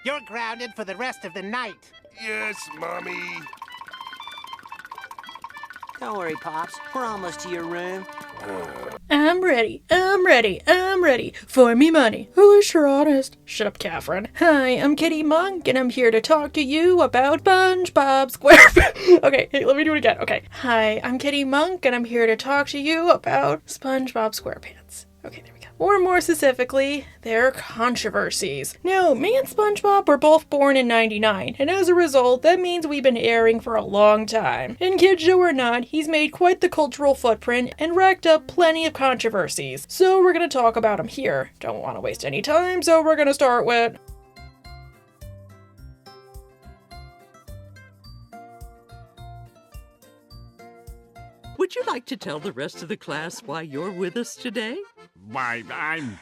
You're grounded for the rest of the night. Yes, Mommy. Don't worry, Pops. We're almost to your room. I'm ready for me money. Who is sure honest? Shut up, Catherine. Hi, I'm Kitty Monk, and I'm here to talk to you about Spongebob Squarepants. Okay, hey, let me do it again. Okay. Hi, I'm Kitty Monk, and I'm here to talk to you about Spongebob Squarepants. Okay, there we go. Or more specifically, their controversies. Now, me and SpongeBob were both born in '99, and as a result, that means we've been airing for a long time. And kid show or not, he's made quite the cultural footprint and racked up plenty of controversies. So we're gonna talk about him here. Don't want to waste any time, so we're gonna start with... Would you like to tell the rest of the class why you're with us today? Why, I'm...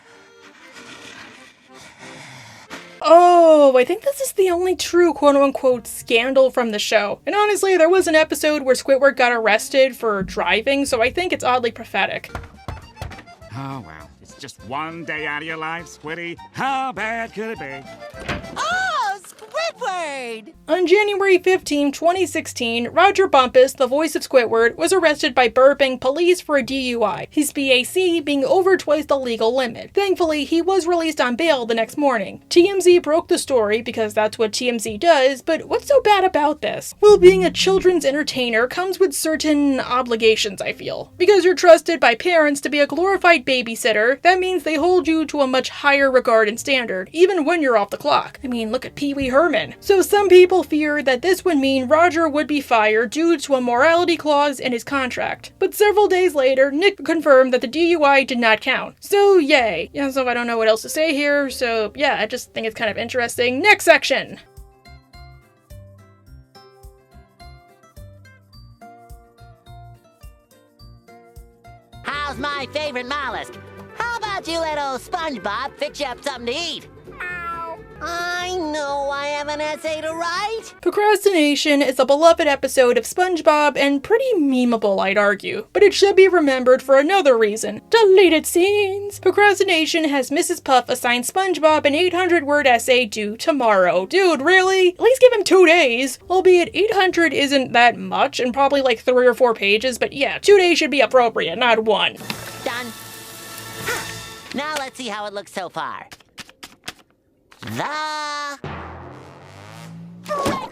Oh, I think this is the only true quote-unquote scandal from the show. And honestly, there was an episode where Squidward got arrested for driving, so I think it's oddly prophetic. Oh, well, it's just one day out of your life, Squiddy. How bad could it be? Oh, Squidward! On January 15, 2016, Roger Bumpus, the voice of Squidward, was arrested by Burbank police for a DUI, his BAC being over twice the legal limit. Thankfully, he was released on bail the next morning. TMZ broke the story because that's what TMZ does, but what's so bad about this? Well, being a children's entertainer comes with certain obligations, I feel. Because you're trusted by parents to be a glorified babysitter, that means they hold you to a much higher regard and standard, even when you're off the clock. I mean, look at Pee Wee Herman. So some people feared that this would mean Roger would be fired due to a morality clause in his contract. But several days later, Nick confirmed that the DUI did not count. So yay. Yeah, so I don't know what else to say here, so yeah, I just think it's kind of interesting. Next section! How's my favorite mollusk? How about you let old SpongeBob fix you up something to eat? I know I have an essay to write. Procrastination is a beloved episode of SpongeBob and pretty memeable, I'd argue. But it should be remembered for another reason. Deleted scenes! Procrastination has Mrs. Puff assign SpongeBob an 800-word essay due tomorrow. Dude, really? At least give him 2 days. Albeit 800 isn't that much and probably like 3 or 4 pages, but yeah, 2 days should be appropriate, not 1. Done. Now let's see how it looks so far. The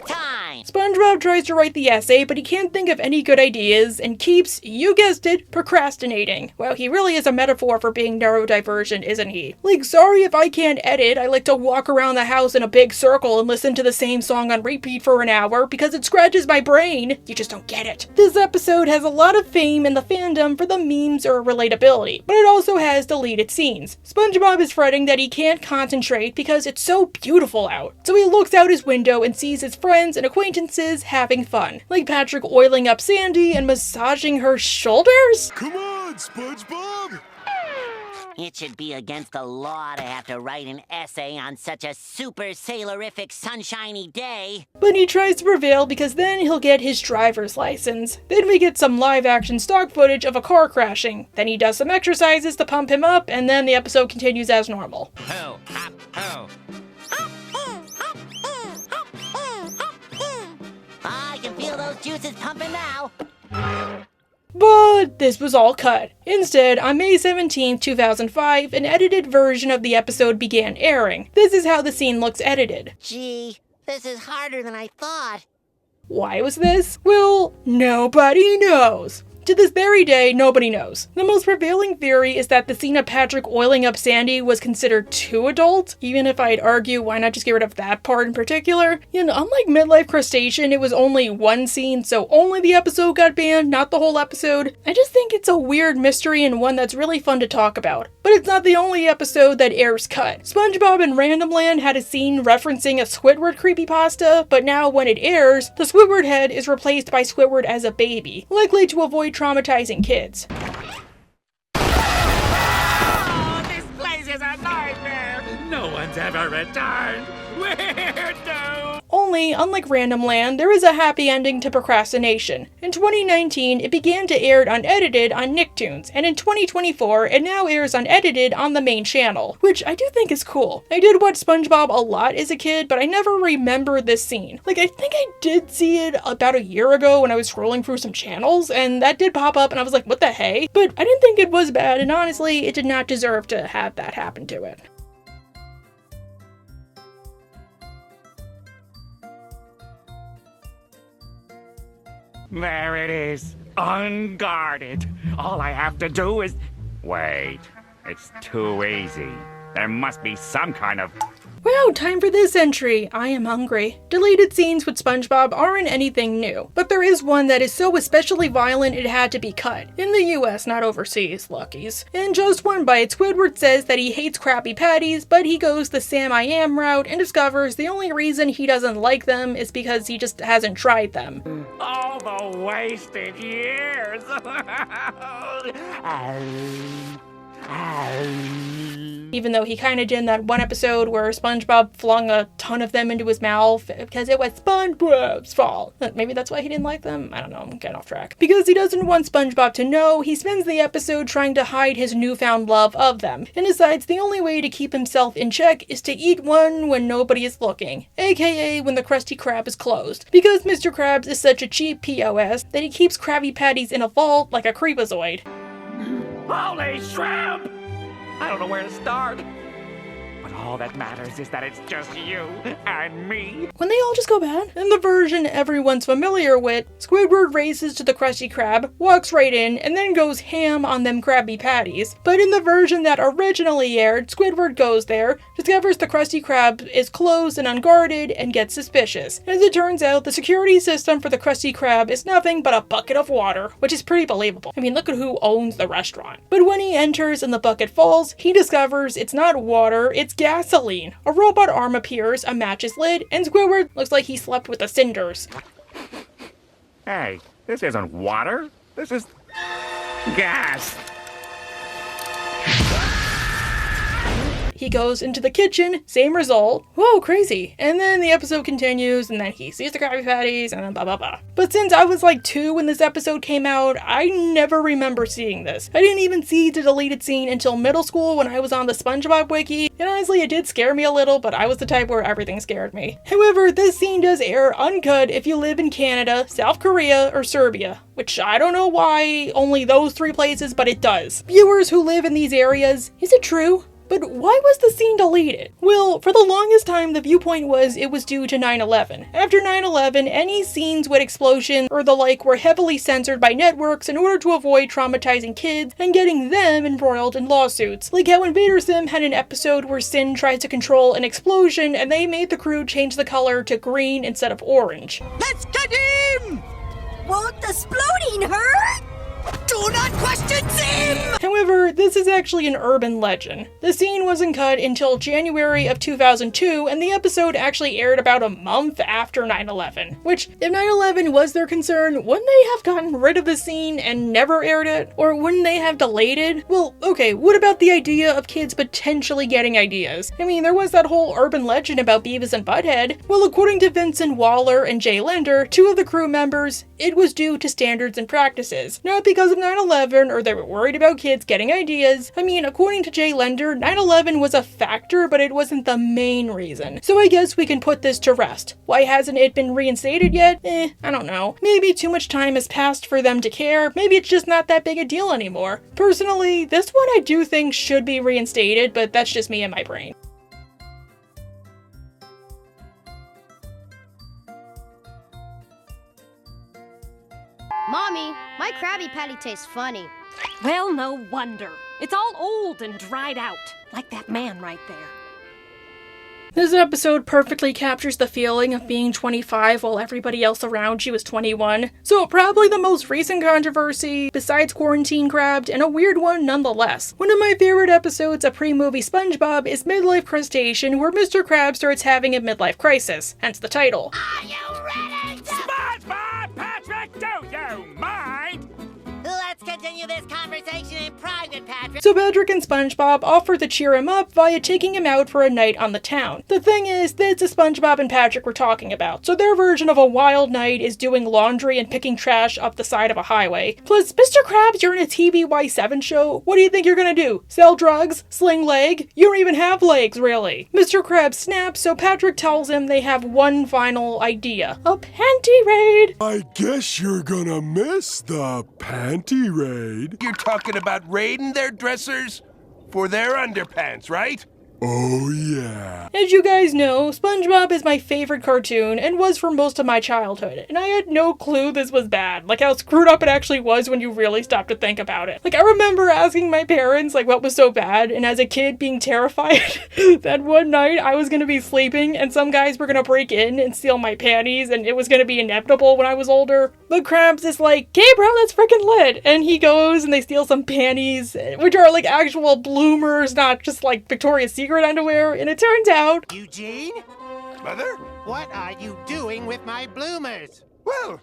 time. SpongeBob tries to write the essay, but he can't think of any good ideas and keeps, you guessed it, procrastinating. Well, he really is a metaphor for being neurodivergent, isn't he? Like, sorry if I can't edit, I like to walk around the house in a big circle and listen to the same song on repeat for an hour because it scratches my brain. You just don't get it. This episode has a lot of fame in the fandom for the memes or relatability, but it also has deleted scenes. SpongeBob is fretting that he can't concentrate because it's so beautiful out. So he looks out his window and sees his friends and acquaintances having fun, like Patrick oiling up Sandy and massaging her shoulders? Come on, SpongeBob! It should be against the law to have to write an essay on such a super sailorific sunshiny day. But he tries to prevail because then he'll get his driver's license. Then we get some live-action stock footage of a car crashing. Then he does some exercises to pump him up, and then the episode continues as normal. Ho, hop, ho. I can feel those juices pumping now. But this was all cut. Instead, on May 17, 2005, an edited version of the episode began airing. This is how the scene looks edited. Gee, this is harder than I thought. Why was this? Well, nobody knows. To this very day, nobody knows. The most prevailing theory is that the scene of Patrick oiling up Sandy was considered too adult, even if I'd argue why not just get rid of that part in particular. And unlike Midlife Crustacean, it was only one scene, so only the episode got banned, not the whole episode. I just think it's a weird mystery and one that's really fun to talk about. But it's not the only episode that airs cut. SpongeBob and Randomland had a scene referencing a Squidward creepypasta, but now when it airs, the Squidward head is replaced by Squidward as a baby, likely to avoid traumatizing kids. Oh, this place is a nightmare. No one's ever returned. Weirdo. Only Finally, unlike Random Land, there is a happy ending to Procrastination. In 2019, it began to air unedited on Nicktoons, and in 2024, it now airs unedited on the main channel, which I do think is cool. I did watch SpongeBob a lot as a kid, but I never remember this scene. Like, I think I did see it about a year ago when I was scrolling through some channels, and that did pop up, and I was like, what the hey? But I didn't think it was bad, and honestly, it did not deserve to have that happen to it. There it is, unguarded. All I have to do is... Wait, it's too easy. There must be some kind of... Wow, time for this entry. I am hungry. Deleted scenes with SpongeBob aren't anything new, but there is one that is so especially violent it had to be cut. In the US, not overseas, luckies. In Just One Bite, Squidward says that he hates Krabby Patties, but he goes the Sam I Am route and discovers the only reason he doesn't like them is because he just hasn't tried them. All the wasted years! Even though he kinda did in that one episode where SpongeBob flung a ton of them into his mouth because it was SpongeBob's fault. Maybe that's why he didn't like them? I don't know, I'm getting off track. Because he doesn't want SpongeBob to know, he spends the episode trying to hide his newfound love of them, and decides the only way to keep himself in check is to eat one when nobody is looking, aka when the Krusty Krab is closed. Because Mr. Krabs is such a cheap POS that he keeps Krabby Patties in a vault like a creepazoid. Holy shrimp! I don't know where to start. But all that matters is that it's just you and me. When they all just go bad. In the version everyone's familiar with, Squidward races to the Krusty Krab, walks right in, and then goes ham on them Krabby Patties. But in the version that originally aired, Squidward goes there, discovers the Krusty Krab is closed and unguarded, and gets suspicious. As it turns out, the security system for the Krusty Krab is nothing but a bucket of water, which is pretty believable. I mean, look at who owns the restaurant. But when he enters and the bucket falls, he discovers it's not water, it's gasoline. A robot arm appears, a match is lit, and Squidward looks like he slept with the cinders. Hey, this isn't water. This is... gas. He goes into the kitchen, same result. Whoa, crazy. And then the episode continues, and then he sees the Krabby Patties, and then blah blah blah. But since I was like 2 when this episode came out, I never remember seeing this. I didn't even see the deleted scene until middle school when I was on the Spongebob wiki, and honestly it did scare me a little, but I was the type where everything scared me. However, this scene does air uncut if you live in Canada, South Korea, or Serbia. Which I don't know why only those 3 places, but it does. Viewers who live in these areas, is it true? But why was the scene deleted? Well, for the longest time the viewpoint was it was due to 9/11. After 9/11, any scenes with explosion or the like were heavily censored by networks in order to avoid traumatizing kids and getting them embroiled in lawsuits. Like how Invader Sim had an episode where Sin tries to control an explosion and they made the crew change the color to green instead of orange. Let's get him! Won't the exploding hurt? Do not question Sim! However, this is actually an urban legend. The scene wasn't cut until January of 2002, and the episode actually aired about a month after 9/11. Which, if 9/11 was their concern, wouldn't they have gotten rid of the scene and never aired it? Or wouldn't they have delayed it? Well, okay, what about the idea of kids potentially getting ideas? I mean, there was that whole urban legend about Beavis and Butthead. Well, according to Vincent Waller and Jay Linder, 2 of the crew members, it was due to standards and practices. Not because of 9/11 or they were worried about kids getting ideas. I mean, according to Jay Linder, 9/11 was a factor, but it wasn't the main reason. So I guess we can put this to rest. Why hasn't it been reinstated yet? I don't know. Maybe too much time has passed for them to care. Maybe it's just not that big a deal anymore. Personally, this one I do think should be reinstated, but that's just me and my brain. Mommy, my Krabby Patty tastes funny. Well, no wonder. It's all old and dried out, like that man right there. This episode perfectly captures the feeling of being 25 while everybody else around you is 21. So probably the most recent controversy, besides Quarantine Crabbed, and a weird one nonetheless. One of my favorite episodes of pre-movie SpongeBob is Midlife Crustacean, where Mr. Krabs starts having a midlife crisis, hence the title. Are you ready to... SpongeBob Patrick, do you mind? Let's continue. continue this conversation in private, Patrick. So Patrick and SpongeBob offer to cheer him up via taking him out for a night on the town. The thing is, that's a SpongeBob and Patrick we're talking about, so their version of a wild night is doing laundry and picking trash up the side of a highway. Plus, Mr. Krabs, you're in a TVY7 show. What do you think you're gonna do? Sell drugs? Sling leg? You don't even have legs, really. Mr. Krabs snaps, so Patrick tells him they have one final idea. A panty raid! I guess you're gonna miss the panty raid. You're talking about raiding their dressers for their underpants, right? Oh yeah. As you guys know, SpongeBob is my favorite cartoon and was for most of my childhood, and I had no clue this was bad, like how screwed up it actually was when you really stop to think about it. Like, I remember asking my parents, like, what was so bad, and as a kid being terrified that one night I was gonna be sleeping and some guys were gonna break in and steal my panties and it was gonna be inevitable when I was older. But Krabs is like, "Okay, bro, that's freaking lit," and he goes and they steal some panties, which are like actual bloomers, not just like Victoria's Secret underwear, and it turns out... Eugene? Mother? What are you doing with my bloomers? Well,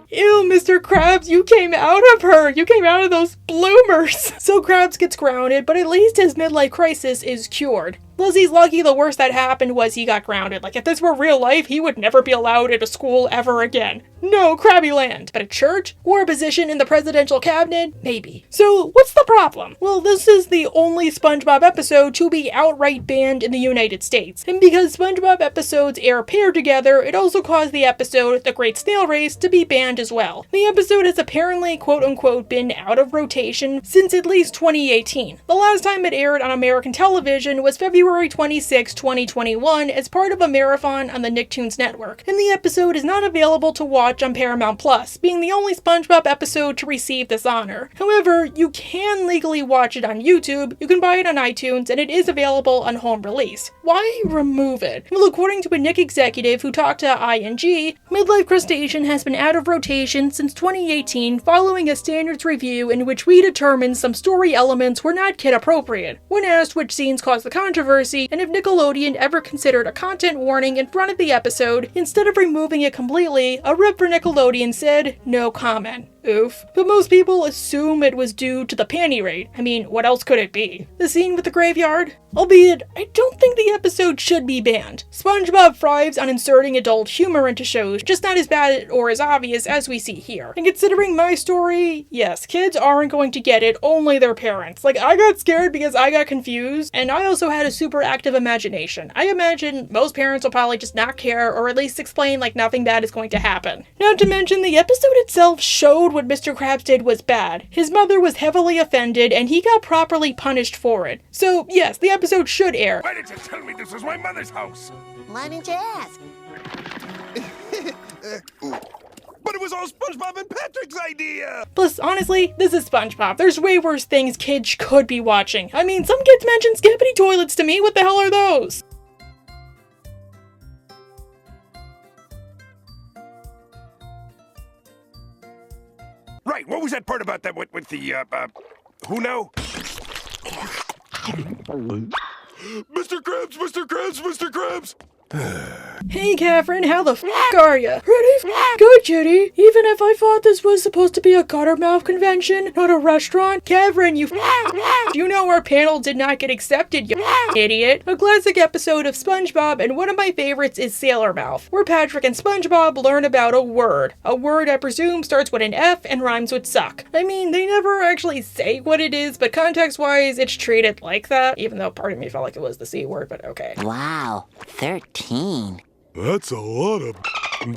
Ew, Mr. Krabs, you came out of her! You came out of those bloomers! So Krabs gets grounded, but at least his midlife crisis is cured. Lizzie's lucky the worst that happened was he got grounded. Like, if this were real life, he would never be allowed into school ever again. No Krabby Land. But a church? Or a position in the presidential cabinet? Maybe. So, what's the problem? Well, this is the only SpongeBob episode to be outright banned in the United States. And because SpongeBob episodes air paired together, it also caused the episode The Great Snail Race to be banned as well. The episode has apparently, quote-unquote, been out of rotation since at least 2018. The last time it aired on American television was February 26, 2021 as part of a marathon on the Nicktoons network, and the episode is not available to watch on Paramount Plus, being the only SpongeBob episode to receive this honor. However, you can legally watch it on YouTube, you can buy it on iTunes, and it is available on home release. Why remove it? Well, according to a Nick executive who talked to ING, Midlife Crustacean has been out of rotation since 2018 following a standards review in which we determined some story elements were not kid appropriate. When asked which scenes caused the controversy, and if Nickelodeon ever considered a content warning in front of the episode, instead of removing it completely, a rep for Nickelodeon said, "No comment." Oof. But most people assume it was due to the panty raid. I mean, what else could it be? The scene with the graveyard? Albeit, I don't think the episode should be banned. SpongeBob thrives on inserting adult humor into shows, just not as bad or as obvious as we see here. And considering my story, yes, kids aren't going to get it, only their parents. Like, I got scared because I got confused, and I also had a super active imagination. I imagine most parents will probably just not care, or at least explain like nothing bad is going to happen. Not to mention, the episode itself showed what Mr. Krabs did was bad. His mother was heavily offended, and he got properly punished for it. So, yes, the episode should air. Why didn't you tell me this was my mother's house? Why didn't you ask? But it was all SpongeBob and Patrick's idea! Plus, honestly, this is SpongeBob. There's way worse things kids could be watching. I mean, some kids mention skippity toilets to me. What the hell are those? Right, what was that part about that with the, who now? Mr. Krabs, Mr. Krabs, Mr. Krabs! Hey, Catherine, how the f*** are ya? Pretty good, Judy. Even if I thought this was supposed to be a Guttermouth convention, not a restaurant. Catherine, you you know our panel did not get accepted, you idiot. A classic episode of SpongeBob, and one of my favorites is Sailor Mouth, where Patrick and SpongeBob learn about a word. A word I presume starts with an F and rhymes with suck. I mean, they never actually say what it is, but context-wise, it's treated like that, even though part of me felt like it was the C word, but okay. Wow, 13. That's a lot of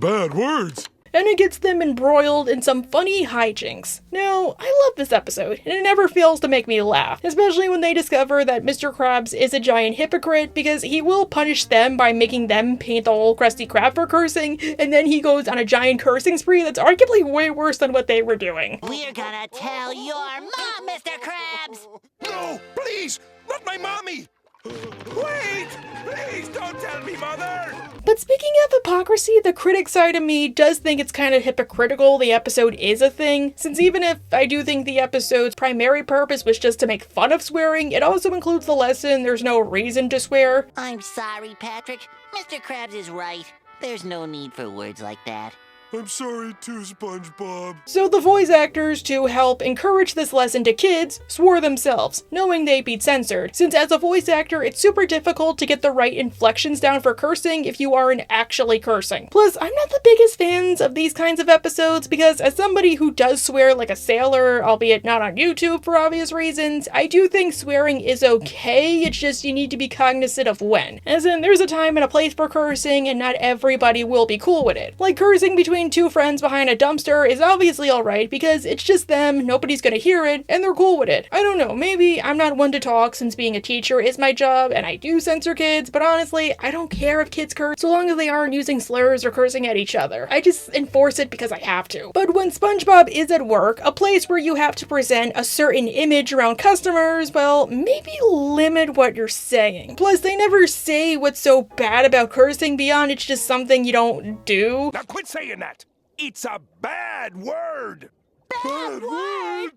bad words. And it gets them embroiled in some funny hijinks. Now, I love this episode, and it never fails to make me laugh, especially when they discover that Mr. Krabs is a giant hypocrite because he will punish them by making them paint the whole Krusty Krab for cursing, and then he goes on a giant cursing spree that's arguably way worse than what they were doing. We're gonna tell your mom, Mr. Krabs! No, please, not my mommy! Wait! Please don't tell me, Mother! But speaking of hypocrisy, the critic side of me does think it's kind of hypocritical the episode is a thing, since even if I do think the episode's primary purpose was just to make fun of swearing, it also includes the lesson there's no reason to swear. I'm sorry, Patrick. Mr. Krabs is right. There's no need for words like that. I'm sorry too, SpongeBob. So the voice actors, to help encourage this lesson to kids, swore themselves, knowing they'd be censored, since as a voice actor, it's super difficult to get the right inflections down for cursing if you aren't actually cursing. Plus, I'm not the biggest fans of these kinds of episodes because as somebody who does swear like a sailor, albeit not on YouTube for obvious reasons, I do think swearing is okay, it's just you need to be cognizant of when. As in, there's a time and a place for cursing and not everybody will be cool with it. Like cursing between two friends behind a dumpster is obviously alright because it's just them, nobody's gonna hear it, and they're cool with it. I don't know, maybe I'm not one to talk since being a teacher is my job and I do censor kids, but honestly, I don't care if kids curse so long as they aren't using slurs or cursing at each other. I just enforce it because I have to. But when SpongeBob is at work, a place where you have to present a certain image around customers, well, maybe limit what you're saying. Plus, they never say what's so bad about cursing beyond it's just something you don't do. Now quit saying that! It's a bad word! Bad word!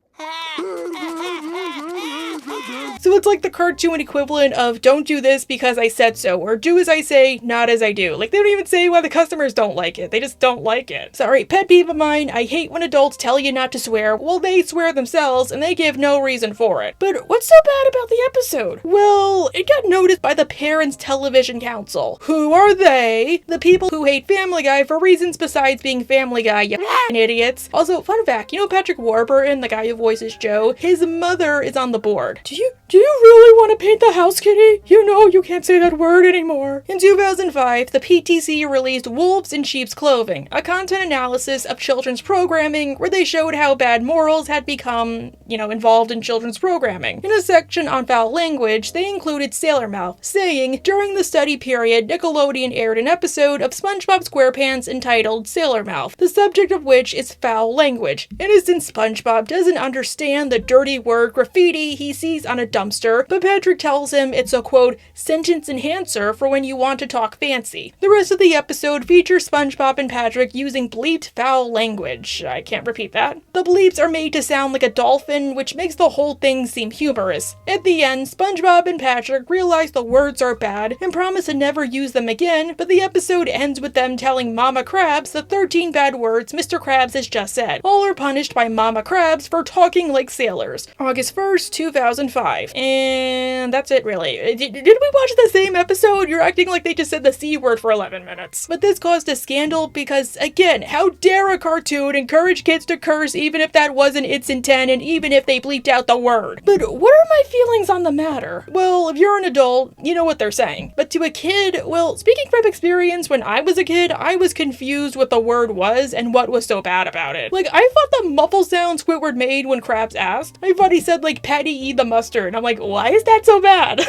So it's like the cartoon equivalent of don't do this because I said so, or do as I say, not as I do. Like, they don't even say why the customers don't like it. They just don't like it. Sorry, pet peeve of mine, I hate when adults tell you not to swear. Well, they swear themselves, and they give no reason for it. But what's so bad about the episode? Well, it got noticed by the Parents Television Council. Who are they? The people who hate Family Guy for reasons besides being Family Guy, you idiots. Also, fun fact, you know Patrick Warburton, the guy who voices Joe? His mother is on the board. Do you really want to paint the house, kitty? You know you can't say that word anymore. In 2005, the PTC released Wolves in Sheep's Clothing, a content analysis of children's programming where they showed how bad morals had become, involved in children's programming. In a section on foul language, they included Sailor Mouth, saying, during the study period, Nickelodeon aired an episode of Spongebob Squarepants entitled Sailor Mouth, the subject of which is foul language. Innocent SpongeBob doesn't understand the dirty word graffiti he sees on a dumpster, but Patrick tells him it's a, quote, sentence enhancer for when you want to talk fancy. The rest of the episode features SpongeBob and Patrick using bleeped foul language. I can't repeat that. The bleeps are made to sound like a dolphin, which makes the whole thing seem humorous. At the end, SpongeBob and Patrick realize the words are bad and promise to never use them again, but the episode ends with them telling Mama Krabs the 13 bad words Mr. Krabs has just said. All are punished by Mama Krabs for talking like sailors. August 1st, 2005. And that's it, really. Did we watch the same episode? You're acting like they just said the C word for 11 minutes. But this caused a scandal because, again, how dare a cartoon encourage kids to curse even if that wasn't its intent and even if they bleeped out the word? But what are my feelings on the matter? Well, if you're an adult, you know what they're saying. But to a kid, well, speaking from experience, when I was a kid, I was confused what the word was and what was so bad about it. Like, I thought the muffle sound Squidward made when Krabs asked, I thought he said, like, Patty eat the mustard. I'm like, why is that so bad?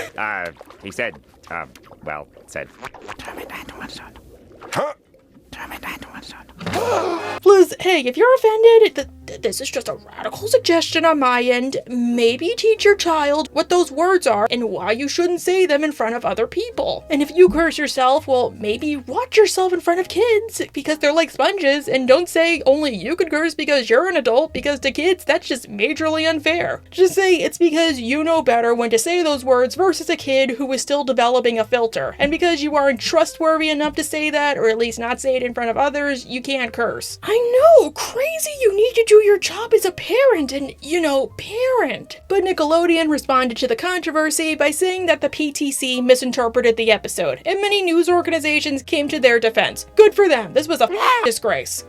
He said, Huh? Plus, hey, if you're offended, this is just a radical suggestion on my end. Maybe teach your child what those words are and why you shouldn't say them in front of other people. And if you curse yourself, well, maybe watch yourself in front of kids because they're like sponges, and don't say only you could curse because you're an adult, because to kids, that's just majorly unfair. Just say it's because you know better when to say those words versus a kid who is still developing a filter. And because you aren't trustworthy enough to say that, or at least not say it in front of others, you can't curse. I know, crazy you need to do your job as a parent and, parent. But Nickelodeon responded to the controversy by saying that the PTC misinterpreted the episode, and many news organizations came to their defense. Good for them, this was a disgrace.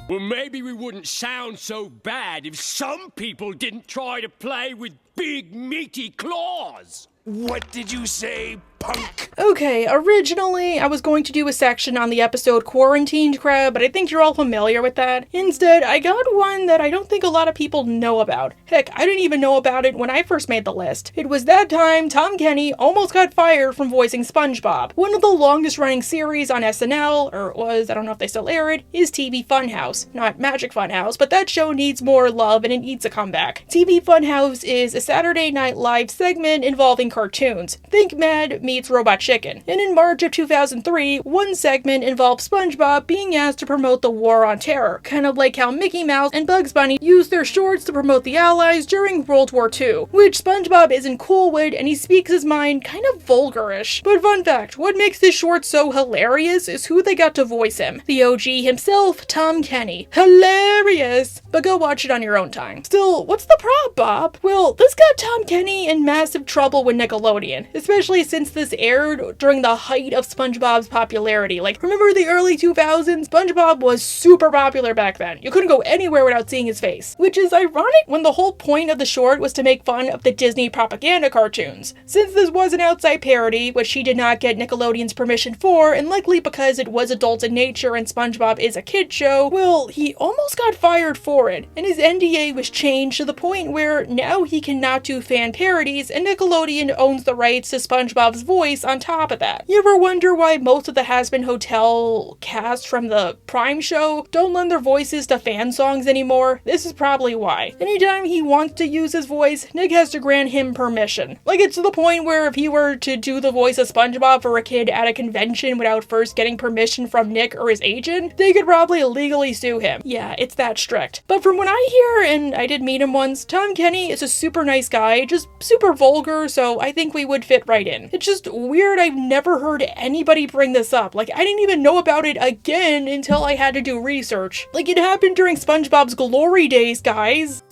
Well, maybe we wouldn't sound so bad if some people didn't try to play with big, meaty claws. What did you say, punk? Okay, originally I was going to do a section on the episode Quarantined Crab, but I think you're all familiar with that. Instead, I got one that I don't think a lot of people know about. Heck, I didn't even know about it when I first made the list. It was that time Tom Kenny almost got fired from voicing SpongeBob. One of the longest running series on SNL, or it was, I don't know if they still air it, is TV Funhouse. Not Magic Funhouse, but that show needs more love and it needs a comeback. TV Funhouse is a Saturday Night Live segment involving cartoons. Think Mad meets Robot Chicken. And in March of 2003, one segment involved SpongeBob being asked to promote the War on Terror, kind of like how Mickey Mouse and Bugs Bunny used their shorts to promote the Allies during World War II, which SpongeBob isn't cool with, and he speaks his mind kind of vulgarish. But fun fact, what makes this short so hilarious is who they got to voice him. The OG himself, Tom Kenny. Hilarious! But go watch it on your own time. Still, what's the prop, Bob? Well, this got Tom Kenny in massive trouble with Nickelodeon, especially since this aired during the height of SpongeBob's popularity. Like, remember the early 2000s? SpongeBob was super popular back then. You couldn't go anywhere without seeing his face. Which is ironic when the whole point of the short was to make fun of the Disney propaganda cartoons. Since this was an outside parody, which he did not get Nickelodeon's permission for, and likely because it was adult in nature and SpongeBob is a kid show, well, he almost got fired for it, and his NDA was changed to the point where now he cannot do fan parodies, and Nickelodeon owns the rights to SpongeBob's voice on top of that. You ever wonder why most of the Has-Been Hotel cast from the Prime show don't lend their voices to fan songs anymore? This is probably why. Anytime he wants to use his voice, Nick has to grant him permission. Like, it's to the point where if he were to do the voice of SpongeBob for a kid at a convention without first getting permission from Nick or his agent, they could probably legally sue him. Yeah, it's that strict. But from what I hear, and I did meet him once, Tom Kenny is a super nice guy, just super vulgar, so I think we would fit right in. It's just weird I've never heard anybody bring this up. Like, I didn't even know about it again until I had to do research. Like, it happened during SpongeBob's glory days, guys.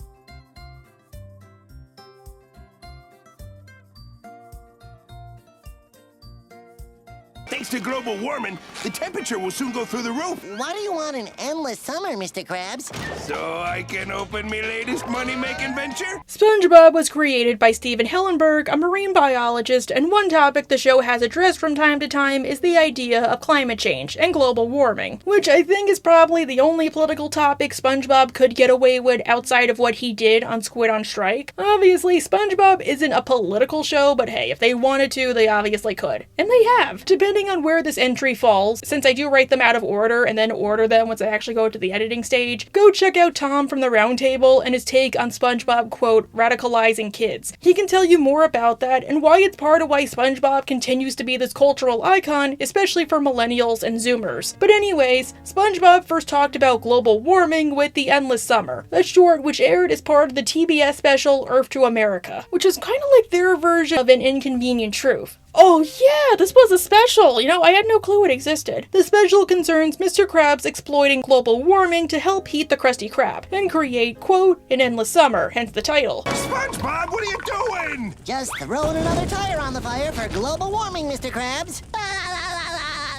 Thanks to global warming, the temperature will soon go through the roof. Why do you want an endless summer, Mr. Krabs? So I can open me latest money-making venture? SpongeBob was created by Steven Hellenberg, a marine biologist, and one topic the show has addressed from time to time is the idea of climate change and global warming, which I think is probably the only political topic SpongeBob could get away with outside of what he did on Squid on Strike. Obviously, SpongeBob isn't a political show, but hey, if they wanted to, they obviously could. And they have, depending on where this entry falls, since I do write them out of order and then order them once I actually go to the editing stage, go check out Tom from the Roundtable and his take on SpongeBob, quote, radicalizing kids. He can tell you more about that and why it's part of why SpongeBob continues to be this cultural icon, especially for millennials and Zoomers. But anyways, SpongeBob first talked about global warming with The Endless Summer, a short which aired as part of the TBS special Earth to America, which is kind of like their version of An Inconvenient Truth. Oh yeah, this was a special! You know, I had no clue it existed. The special concerns Mr. Krabs exploiting global warming to help heat the Krusty Krab and create, quote, an endless summer, hence the title. SpongeBob, what are you doing? Just throwing another tire on the fire for global warming, Mr. Krabs.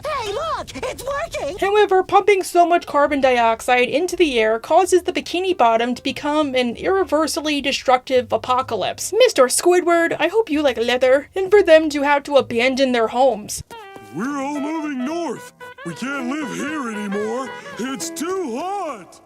Hey, look! It's working! However, pumping so much carbon dioxide into the air causes the Bikini Bottom to become an irreversibly destructive apocalypse. Mr. Squidward, I hope you like leather, and for them to have to abandon their homes. We're all moving north. We can't live here anymore. It's too hot.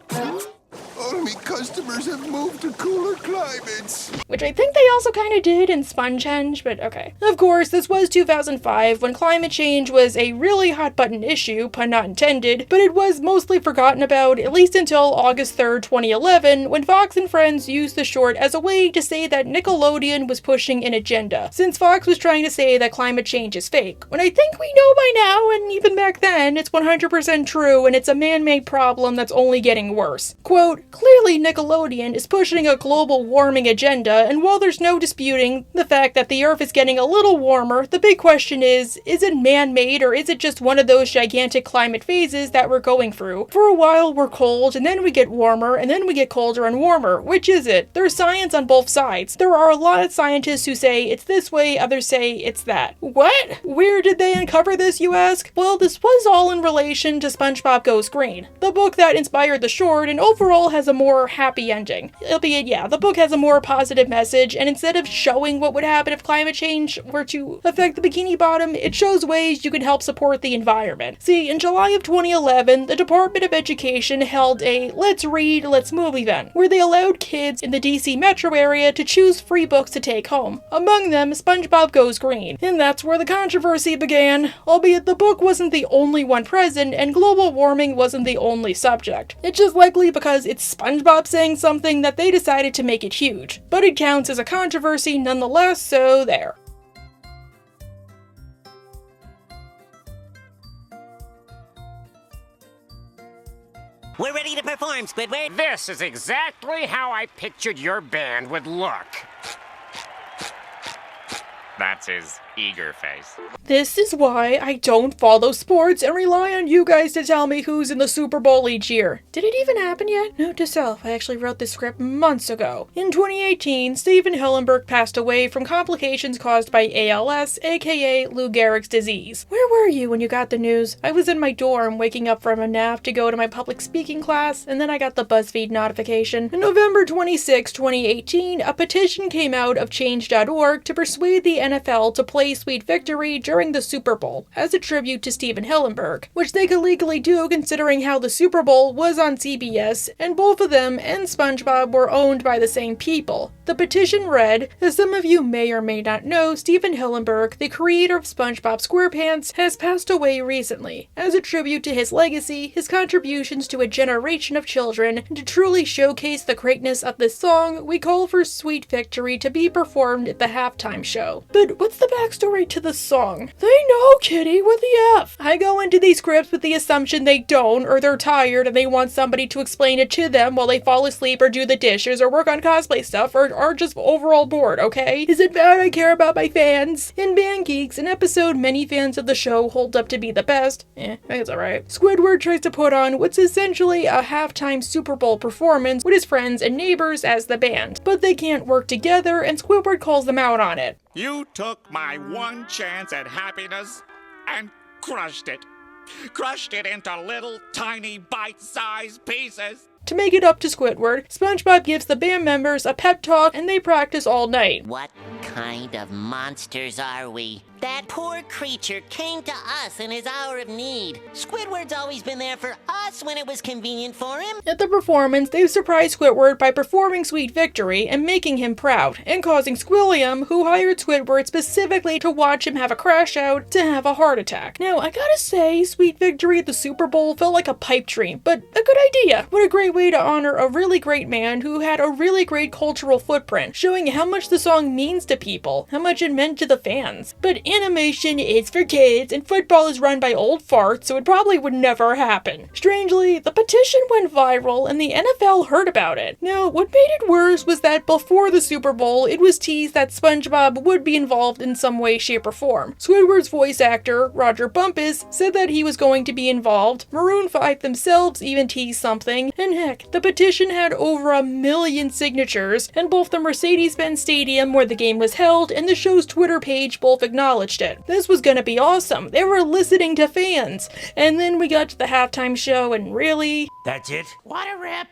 All me customers have moved to cooler climates. Which I think they also kind of did in Spongehenge, but okay. Of course, this was 2005 when climate change was a really hot button issue, pun not intended, but it was mostly forgotten about, at least until August 3rd, 2011, when Fox and Friends used the short as a way to say that Nickelodeon was pushing an agenda, since Fox was trying to say that climate change is fake, when I think we know by now, and even back then, it's 100% true and it's a man-made problem that's only getting worse. Quote, clearly Nickelodeon is pushing a global warming agenda, and while there's no disputing the fact that the Earth is getting a little warmer, the big question is it man-made or is it just one of those gigantic climate phases that we're going through? For a while we're cold, and then we get warmer, and then we get colder and warmer. Which is it? There's science on both sides. There are a lot of scientists who say it's this way, others say it's that. What? Where did they uncover this, you ask? Well, this was all in relation to SpongeBob Goes Green, the book that inspired the short and overall has a more happy ending. Albeit, yeah, the book has a more positive message, and instead of showing what would happen if climate change were to affect the Bikini Bottom, it shows ways you can help support the environment. See, in July of 2011, the Department of Education held a Let's Read, Let's Move event, where they allowed kids in the DC metro area to choose free books to take home. Among them, SpongeBob Goes Green. And that's where the controversy began, albeit the book wasn't the only one present, and global warming wasn't the only subject. It's just likely because it's SpongeBob saying something that they decided to make it huge. But it counts as a controversy nonetheless, so there. We're ready to perform, Squidward. This is exactly how I pictured your band would look. That's his eager face. This is why I don't follow sports and rely on you guys to tell me who's in the Super Bowl each year. Did it even happen yet? Note to self, I actually wrote this script months ago. In 2018, Stephen Hillenburg passed away from complications caused by ALS, aka Lou Gehrig's disease. Where were you when you got the news? I was in my dorm waking up from a nap to go to my public speaking class, and then I got the BuzzFeed notification. On November 26, 2018, a petition came out of change.org to persuade the NFL to play Sweet Victory during the Super Bowl as a tribute to Stephen Hillenburg, which they could legally do considering how the Super Bowl was on CBS and both of them and SpongeBob were owned by the same people. The petition read, as some of you may or may not know, Stephen Hillenburg, the creator of Spongebob Squarepants, has passed away recently. As a tribute to his legacy, his contributions to a generation of children, and to truly showcase the greatness of this song, we call for Sweet Victory to be performed at the halftime show. But what's the backstory to the song? They know, Kitty, what the F? I go into these scripts with the assumption they don't, or they're tired and they want somebody to explain it to them while they fall asleep or do the dishes or work on cosplay stuff or are just overall bored, okay? Is it bad I care about my fans? In Band Geeks, an episode many fans of the show hold up to be the best, I think it's alright, Squidward tries to put on what's essentially a halftime Super Bowl performance with his friends and neighbors as the band, but they can't work together and Squidward calls them out on it. You took my one chance at happiness and crushed it. Crushed it into little tiny bite-sized pieces. To make it up to Squidward, SpongeBob gives the band members a pep talk and they practice all night. What kind of monsters are we? That poor creature came to us in his hour of need. Squidward's always been there for us when it was convenient for him. At the performance, they've surprised Squidward by performing Sweet Victory and making him proud, and causing Squilliam, who hired Squidward specifically to watch him have a crash out, to have a heart attack. Now, I gotta say, Sweet Victory at the Super Bowl felt like a pipe dream, but a good idea. What a great way to honor a really great man who had a really great cultural footprint, showing how much the song means to people, how much it meant to the fans. But animation is for kids, and football is run by old farts, so it probably would never happen. Strangely, the petition went viral, and the NFL heard about it. Now, what made it worse was that before the Super Bowl, it was teased that SpongeBob would be involved in some way, shape, or form. Squidward's voice actor, Roger Bumpus, said that he was going to be involved, Maroon 5 themselves even teased something, and heck, the petition had over 1 million signatures, and both the Mercedes-Benz Stadium where the game was held and the show's Twitter page both acknowledged it. This was gonna be awesome. They were listening to fans. And then we got to the halftime show and really... That's it? What a rip!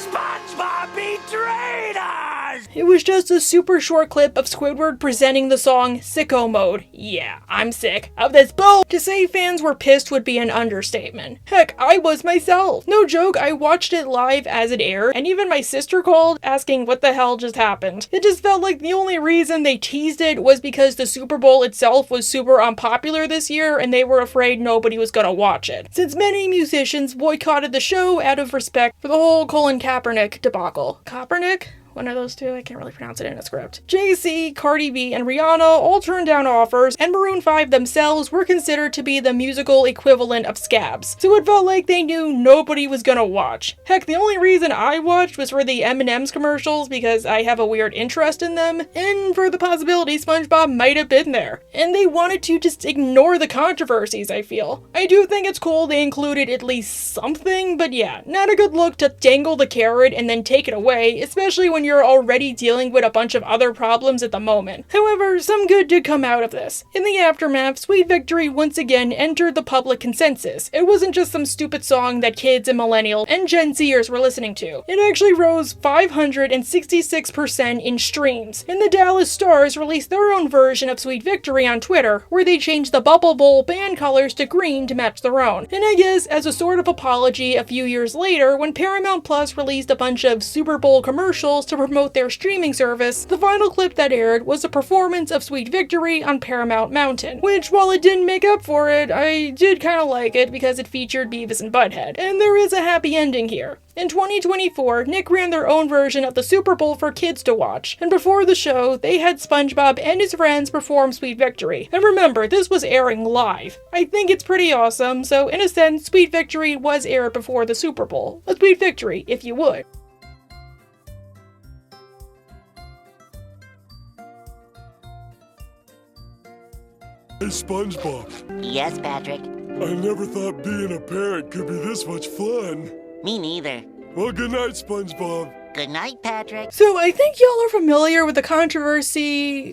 SpongeBob betrayed us! It was just a super short clip of Squidward presenting the song Sicko Mode. Yeah, I'm sick of this bull. To say fans were pissed would be an understatement. Heck, I was myself. No joke, I watched it live as it aired, and even my sister called asking what the hell just happened. It just felt like the only reason they teased it was because the Super Bowl itself was super unpopular this year and they were afraid nobody was gonna watch it. Since many musicians boycotted the show out of respect for the whole Colin Kaepernick debacle. Kaepernick? One of those two, I can't really pronounce it in a script. Jay-Z, Cardi B, and Rihanna all turned down offers, and Maroon 5 themselves were considered to be the musical equivalent of scabs. So it felt like they knew nobody was gonna watch. Heck, the only reason I watched was for the M&M's commercials because I have a weird interest in them, and for the possibility SpongeBob might have been there. And they wanted to just ignore the controversies, I feel. I do think it's cool they included at least something, but yeah, not a good look to dangle the carrot and then take it away, especially when you're already dealing with a bunch of other problems at the moment. However, some good did come out of this. In the aftermath, Sweet Victory once again entered the public consensus. It wasn't just some stupid song that kids and millennials and Gen Zers were listening to. It actually rose 566% in streams, and the Dallas Stars released their own version of Sweet Victory on Twitter, where they changed the Bubble Bowl band colors to green to match their own. And I guess as a sort of apology a few years later, when Paramount Plus released a bunch of Super Bowl commercials to to promote their streaming service, the final clip that aired was a performance of Sweet Victory on Paramount Mountain, which, while it didn't make up for it, I did kinda like it because it featured Beavis and Butthead. And there is a happy ending here. In 2024, Nick ran their own version of the Super Bowl for kids to watch, and before the show, they had SpongeBob and his friends perform Sweet Victory. And remember, this was airing live. I think it's pretty awesome, so in a sense, Sweet Victory was aired before the Super Bowl. A Sweet Victory, if you would. Hey, SpongeBob. Yes, Patrick? I never thought being a parent could be this much fun. Me neither. Well, good night, SpongeBob. Good night, Patrick. So I think y'all are familiar with the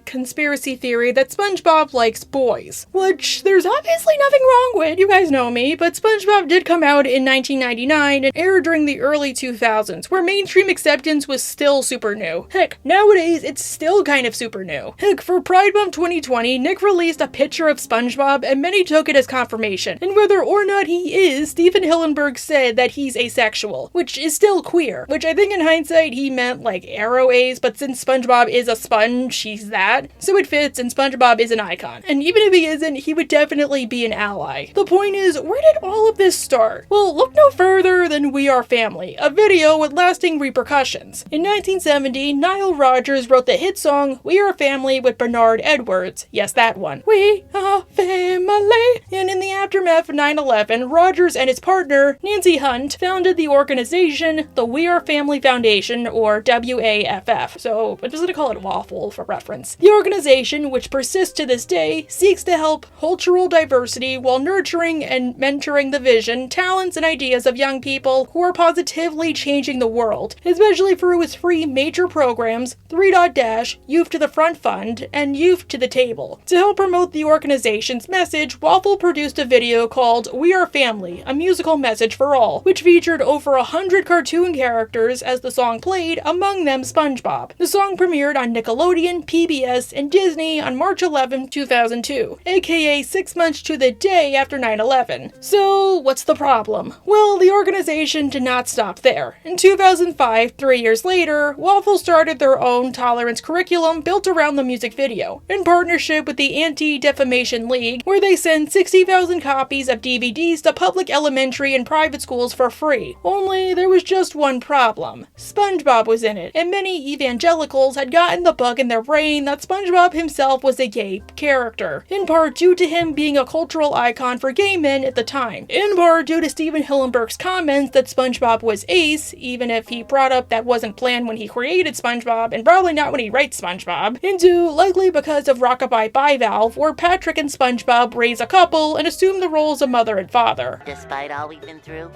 conspiracy theory that SpongeBob likes boys, which there's obviously nothing wrong with, you guys know me, but SpongeBob did come out in 1999 and aired during the early 2000s, where mainstream acceptance was still super new. Heck, nowadays it's still kind of super new. Heck, for Pride Month 2020, Nick released a picture of SpongeBob and many took it as confirmation, and whether or not he is, Stephen Hillenburg said that he's asexual, which is still queer, which I think in hindsight he meant like arrow A's, but since SpongeBob is a sponge, he's that. So it fits, and SpongeBob is an icon. And even if he isn't, he would definitely be an ally. The point is, where did all of this start? Well, look no further than We Are Family, a video with lasting repercussions. In 1970, Nile Rodgers wrote the hit song We Are Family with Bernard Edwards. Yes, that one. We are family. And in the aftermath of 9/11, Rodgers and his partner, Nancy Hunt, founded the organization, the We Are Family Foundation, or WAFF, so I'm just going to call it Waffle for reference. The organization, which persists to this day, seeks to help cultural diversity while nurturing and mentoring the vision, talents, and ideas of young people who are positively changing the world, especially through its three major programs, 3.Dash, Youth to the Front Fund, and Youth to the Table. To help promote the organization's message, Waffle produced a video called We Are Family, a musical message for all, which featured over 100 cartoon characters as the song played, among them SpongeBob. The song premiered on Nickelodeon, PBS, and Disney on March 11, 2002, aka 6 months to the day after 9/11. So, what's the problem? Well, the organization did not stop there. In 2005, 3 years later, Waffle started their own tolerance curriculum built around the music video, in partnership with the Anti-Defamation League, where they send 60,000 copies of DVDs to public elementary and private schools for free. Only, there was just one problem. SpongeBob was in it, and many evangelicals had gotten the bug in their brain that SpongeBob himself was a gay character, in part due to him being a cultural icon for gay men at the time, in part due to Stephen Hillenburg's comments that SpongeBob was ace, even if he brought up that wasn't planned when he created SpongeBob, and probably not when he writes SpongeBob, into likely because of Rockabye Bivalve, where Patrick and SpongeBob raise a couple and assume the roles of mother and father. Despite all we've been through,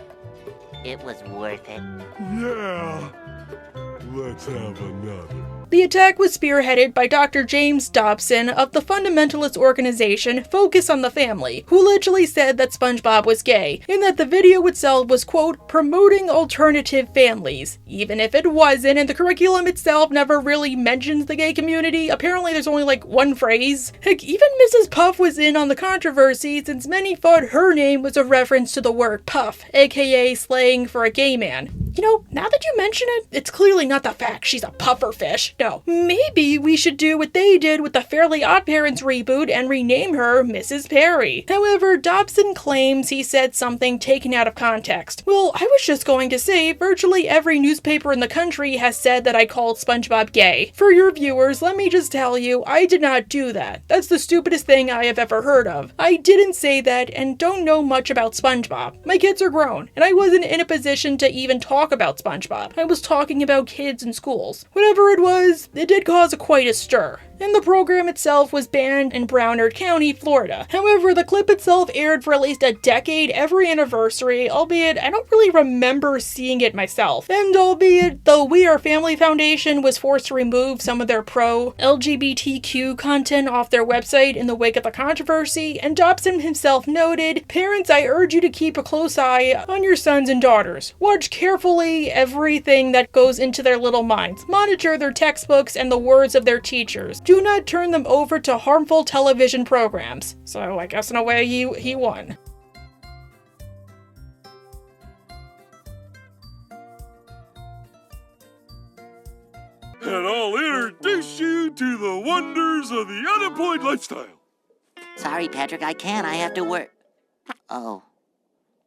it was worth it. Yeah. Let's have another. The attack was spearheaded by Dr. James Dobson of the fundamentalist organization Focus on the Family, who allegedly said that SpongeBob was gay, and that the video itself was, quote, promoting alternative families. Even if it wasn't, and the curriculum itself never really mentions the gay community, apparently there's only like one phrase. Heck, even Mrs. Puff was in on the controversy, since many thought her name was a reference to the word puff, aka slang for a gay man. You know, now that you mention it, it's clearly not the fact she's a pufferfish. No, maybe we should do what they did with the Fairly OddParents reboot and rename her Mrs. Perry. However, Dobson claims he said something taken out of context. Well, I was just going to say, virtually every newspaper in the country has said that I called SpongeBob gay. For your viewers, let me just tell you, I did not do that. That's the stupidest thing I have ever heard of. I didn't say that and don't know much about SpongeBob. My kids are grown, and I wasn't in a position to even talk about SpongeBob. I was talking about kids in schools. Whatever it was, it did cause quite a stir. And the program itself was banned in Broward County, Florida. However, the clip itself aired for at least a decade every anniversary, albeit I don't really remember seeing it myself. And albeit the We Are Family Foundation was forced to remove some of their pro-LGBTQ content off their website in the wake of the controversy, and Dobson himself noted, "Parents, I urge you to keep a close eye on your sons and daughters. Watch carefully everything that goes into their little minds. Monitor their textbooks and the words of their teachers. Do not turn them over to harmful television programs." So I guess in a way he won. and I'll introduce you to the wonders of the unemployed lifestyle. Sorry, Patrick, I can't. I have to work. Oh.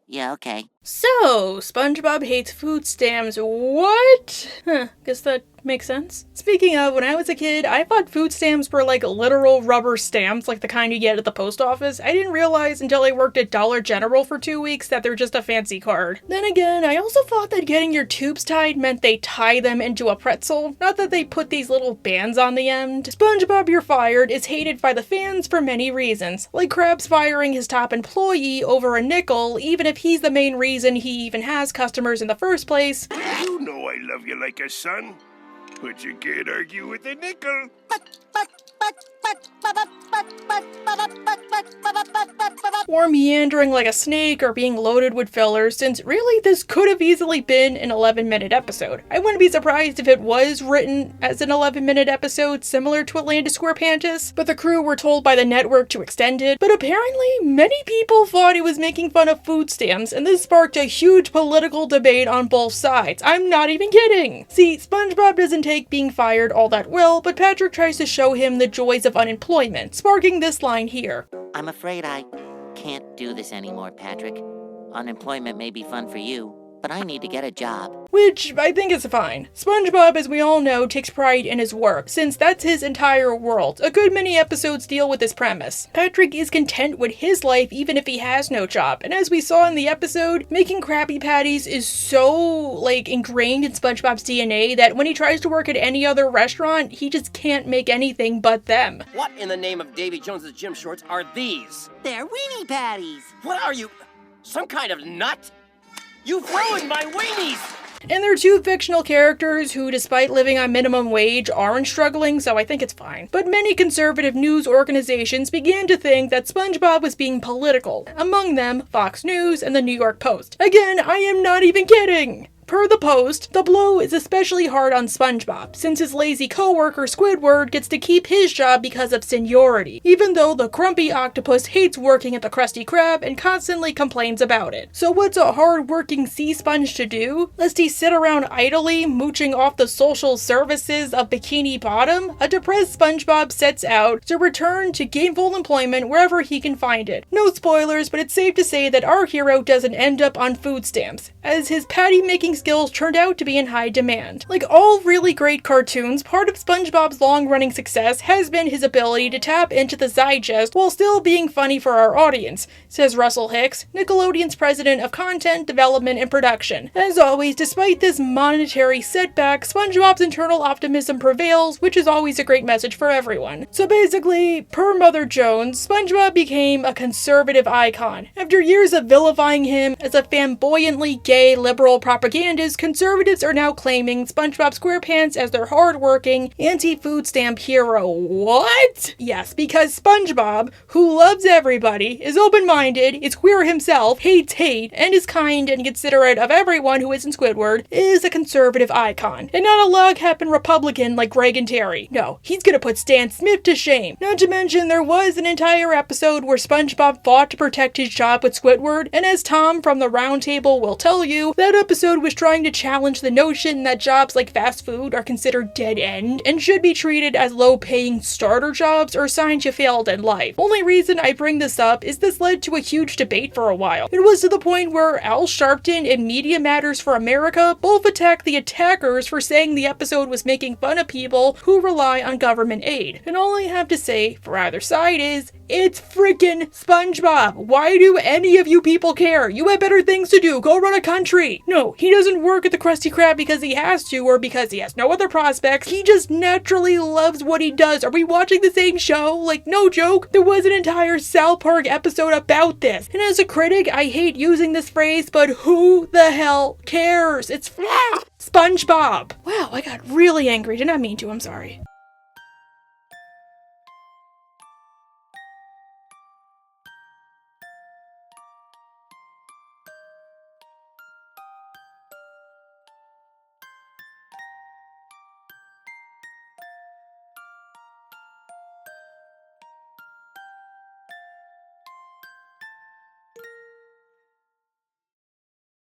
Yeah, okay. So, SpongeBob hates food stamps. What? Guess that makes sense. Speaking of, when I was a kid, I thought food stamps were like literal rubber stamps, like the kind you get at the post office. I didn't realize until I worked at Dollar General for 2 weeks that they're just a fancy card. Then again, I also thought that getting your tubes tied meant they tie them into a pretzel, not that they put these little bands on the end. SpongeBob You're Fired is hated by the fans for many reasons, like Krabs firing his top employee over a nickel, even if he's the main reason he even has customers in the first place. You know I love you like a son, but you can't argue with a nickel. Or meandering like a snake or being loaded with fillers, since really this could have easily been an 11-minute episode. I wouldn't be surprised if it was written as an 11-minute episode similar to Atlantis Squarepants, but the crew were told by the network to extend it. But apparently, many people thought it was making fun of food stamps, and this sparked a huge political debate on both sides. I'm not even kidding! See, SpongeBob doesn't take being fired all that well, but Patrick tries to show him the joys of unemployment, sparking this line here. I'm afraid I can't do this anymore, Patrick. Unemployment may be fun for you, but I need to get a job. Which I think is fine. SpongeBob, as we all know, takes pride in his work, since that's his entire world. A good many episodes deal with this premise. Patrick is content with his life even if he has no job, and as we saw in the episode, making Krabby Patties is so, ingrained in SpongeBob's DNA that when he tries to work at any other restaurant, he just can't make anything but them. What in the name of Davy Jones's gym shorts are these? They're weenie patties! What are you, some kind of nut? You've ruined my weenies! And they're two fictional characters who, despite living on minimum wage, aren't struggling, so I think it's fine. But many conservative news organizations began to think that SpongeBob was being political. Among them, Fox News and the New York Post. Again, I am not even kidding! Per the Post, the blow is especially hard on SpongeBob, since his lazy co-worker Squidward gets to keep his job because of seniority, even though the grumpy octopus hates working at the Krusty Krab and constantly complains about it. So what's a hard-working sea sponge to do? Lest he sit around idly, mooching off the social services of Bikini Bottom? A depressed SpongeBob sets out to return to gainful employment wherever he can find it. No spoilers, but it's safe to say that our hero doesn't end up on food stamps, as his patty-making skills turned out to be in high demand. Like all really great cartoons, part of SpongeBob's long-running success has been his ability to tap into the zeitgeist while still being funny for our audience, says Russell Hicks, Nickelodeon's president of content development and production. As always, despite this monetary setback, SpongeBob's internal optimism prevails, which is always a great message for everyone. So basically, per Mother Jones, SpongeBob became a conservative icon. After years of vilifying him as a flamboyantly gay liberal propagandist, conservatives are now claiming SpongeBob Squarepants as their hard-working, anti-food stamp hero. What? Yes, because SpongeBob, who loves everybody, is open-minded, is queer himself, hates hate, and is kind and considerate of everyone who isn't Squidward, is a conservative icon. And not a log-happing Republican like Greg and Terry. No, he's gonna put Stan Smith to shame. Not to mention, there was an entire episode where SpongeBob fought to protect his job with Squidward, and as Tom from the Round Table will tell you, that episode was trying to challenge the notion that jobs like fast food are considered dead-end and should be treated as low-paying starter jobs or signs you failed in life. Only reason I bring this up is this led to a huge debate for a while. It was to the point where Al Sharpton and Media Matters for America both attacked the attackers for saying the episode was making fun of people who rely on government aid. And all I have to say for either side is, it's freaking SpongeBob! Why do any of you people care? You have better things to do. Go run a country! No, he doesn't work at the Krusty Krab because he has to or because he has no other prospects. He just naturally loves what he does. Are we watching the same show? Like, no joke. There was an entire South Park episode about this. And as a critic, I hate using this phrase, but who the hell cares? It's SpongeBob! Wow, I got really angry. Did not mean to. I'm sorry.